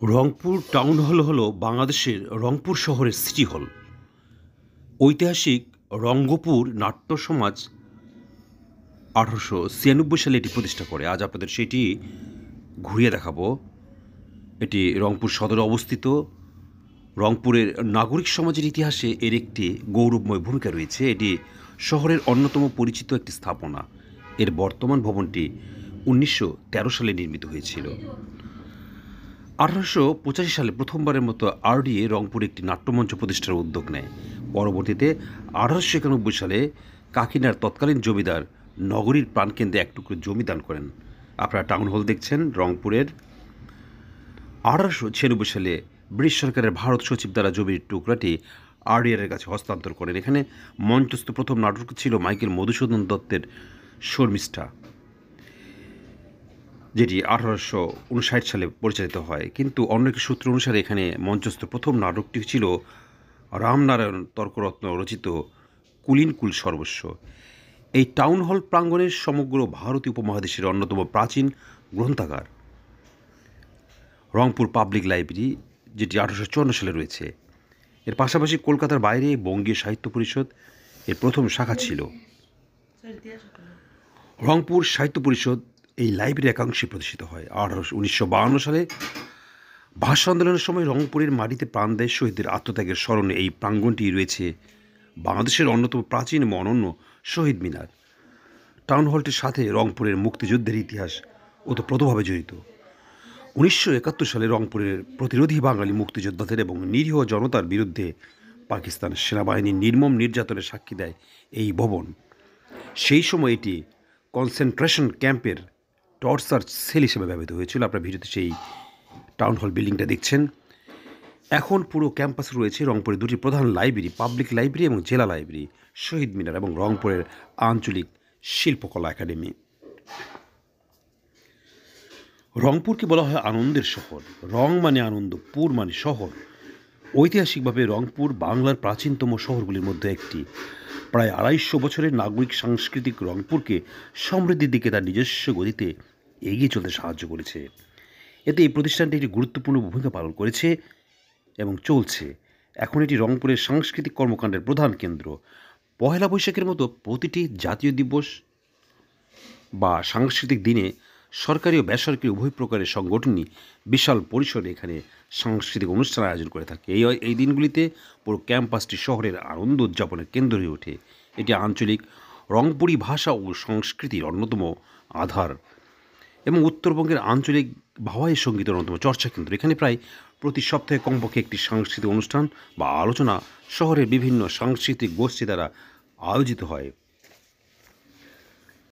Rangpur town hall বাংলাদেশের রংপুর শহরের city হল। ঐতিহাসিক রঙ্গপুর নাট্য সমাজ 1896 সালে এটি প্রতিষ্ঠা করে। আজ আপনাদের সেটি ঘুরিয়ে দেখাবো। এটি রংপুর সদরে অবস্থিত। রংপুরের নাগরিক সমাজের ইতিহাসে এর একটি গৌরবময় ভূমিকা রয়েছে। এটি শহরের অন্যতম পরিচিত একটি স্থাপনা। এর বর্তমান ভবনটি 1913 সালে নির্মিত হয়েছিল। 1885 সালে প্রথমবারের মতো আরডিএ রংপুরে একটি নাট্যমঞ্চ প্রতিষ্ঠার উদ্যোগ নেয়। পরবর্তীতে 1891 সালে কাকিনার তৎকালীন জমিদার নগরীর প্রাণকেন্দ্রে এক টুকরো জমি দান করেন। আপনারা টাউন হল দেখছেন রংপুরের। 1896 সালে ব্রিটিশ সরকারের ভারত সচিব দ্বারা জমির টুকরাটি আরডিএর কাছে হস্তান্তর করেন। এখানে মঞ্চস্থ প্রথম নাটক ছিল মাইকেল মধুসূদন দত্তের শর্মিষ্ঠা, যেটি 1859 সালে পরিচালিত হয়। কিন্তু অন্য একটি সূত্র অনুসারে এখানে মঞ্চস্থ প্রথম নাটকটি ছিল রামনারায়ণ তর্করত্ন রচিত কুলিনকুল সর্বস্ব। এই টাউন হল প্রাঙ্গণের সমগ্র ভারতীয় উপমহাদেশের অন্যতম প্রাচীন গ্রন্থাগার রংপুর পাবলিক লাইব্রেরি, যেটি 1854 সালে রয়েছে। এর পাশাপাশি কলকাতার বাইরে বঙ্গীয় সাহিত্য পরিষদ এর প্রথম শাখা ছিল। রংপুর সাহিত্য পরিষদ এই লাইব্রেরির একাংশে প্রতিষ্ঠিত হয়। 1952 সালে ভাষা আন্দোলনের সময় রংপুরের মাটিতে প্রাণ দেয় শহীদদের আত্মত্যাগের স্মরণে এই প্রাঙ্গণটি রয়েছে বাংলাদেশের অন্যতম প্রাচীন এবং অনন্য শহীদ মিনার। টাউন হলটির সাথে রংপুরের মুক্তিযুদ্ধের ইতিহাস ওতপ্রোতভাবে জড়িত। 1971 সালে রংপুরের প্রতিরোধী বাঙালি মুক্তিযোদ্ধাদের এবং নিরীহ জনতার বিরুদ্ধে পাকিস্তান সেনাবাহিনীর নির্মম নির্যাতনের সাক্ষী দেয় এই ভবন। সেই সময় এটি কনসেন্ট্রেশন ক্যাম্পের টর্চার সেল হিসেবে ব্যবহৃত হয়েছিল। আপনার ভিডিওতে সেই টাউন হল বিল্ডিংটা দেখছেন। এখন পুরো ক্যাম্পাসে রয়েছে রংপুরের দুটি প্রধান লাইব্রেরি, পাবলিক লাইব্রেরি এবং জেলা লাইব্রেরি, শহীদ মিনার এবং রংপুরের আঞ্চলিক শিল্পকলা একাডেমি। রংপুরকে বলা হয় আনন্দের শহর। রং মানে আনন্দ, পুর মানে শহর। ঐতিহাসিকভাবে রংপুর বাংলার প্রাচীনতম শহরগুলির মধ্যে একটি। প্রায় 250 বছরের নাগরিক সাংস্কৃতিক রংপুরকে সমৃদ্ধির দিকে তার নিজস্ব গতিতে এগিয়ে চলতে সাহায্য করেছে। এতে এই প্রতিষ্ঠানটি একটি গুরুত্বপূর্ণ ভূমিকা পালন করেছে এবং চলছে। এখন এটি রংপুরের সাংস্কৃতিক কর্মকাণ্ডের প্রধান কেন্দ্র। পহেলা বৈশাখের মতো প্রতিটি জাতীয় দিবস বা সাংস্কৃতিক দিনে সরকারি ও বেসরকারি উভয় প্রকারের সংগঠনই বিশাল পরিসরে এখানে সাংস্কৃতিক অনুষ্ঠান আয়োজন করে থাকে। এই দিনগুলিতে পুরো ক্যাম্পাসটি শহরের আনন্দ উদযাপনের কেন্দ্র হয়ে ওঠে। এটি আঞ্চলিক রংপুরি ভাষা ও সংস্কৃতির অন্যতম আধার এবং উত্তরবঙ্গের আঞ্চলিক ভাওয়াই সঙ্গীতের অন্যতম চর্চা কেন্দ্র। এখানে প্রায় প্রতি সপ্তাহে কমপক্ষে একটি সাংস্কৃতিক অনুষ্ঠান বা আলোচনা শহরের বিভিন্ন সাংস্কৃতিক গোষ্ঠী দ্বারা আয়োজিত হয়।